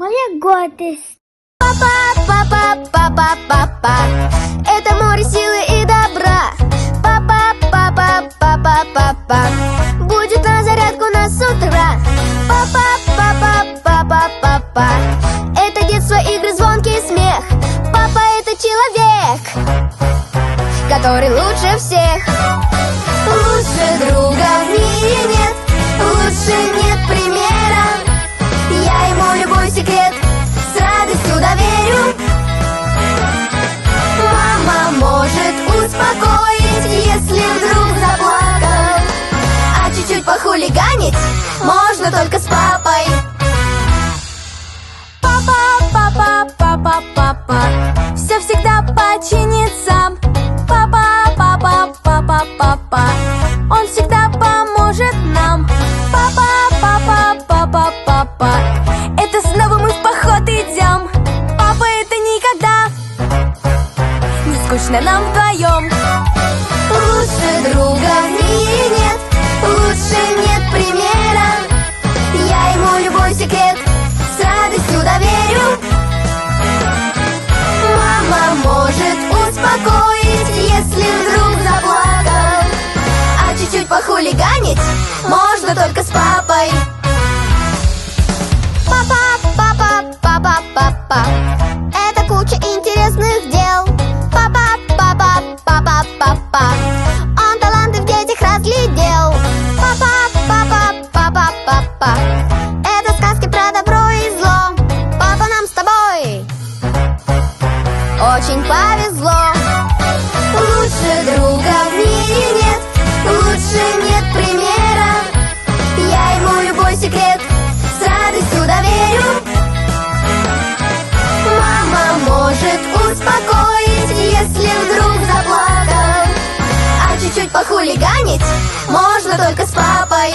моя гордость. Папа, папа, папа, папа, это море силы и добра. Папа, папа, папа, папа, будет на зарядку нас с утра. Папа, папа, папа, папа, это детство, игры, звонкий смех. Папа — это человек, который лучше всех. Лучше друга в мире нет, лучше нет примера. Я ему любой секрет с радостью доверю. Мама может успокоить, если вдруг заплакал. А чуть-чуть похулиганить можно только с папой. Папа, папа, папа, папа, все всегда починит сам. Папа, папа, папа, папа, он всегда поможет нам. Папа, папа, папа, папа, это снова мы в поход идем. Папа — это никогда не скучно нам вдвоем. Лучше друга в мире нет, лучше нет примера. Я ему любой секрет с радостью доверю. Мама может успокоить, если вдруг заплакал. А чуть-чуть похулиганить можно только с папой. Папа, папа, папа, папа, это куча интересных дел. Папа, папа, папа, папа, он таланты в детях разглядел. Папа, папа, папа, папа, это сказки про добро и зло. Папа, нам с тобой очень повезло. Лучше друга в мире нет, лучше нет примера. Я ему любой секрет с радостью доверю. Мама может успокоить, если вдруг заплакал. А чуть-чуть похулиганить можно только с папой.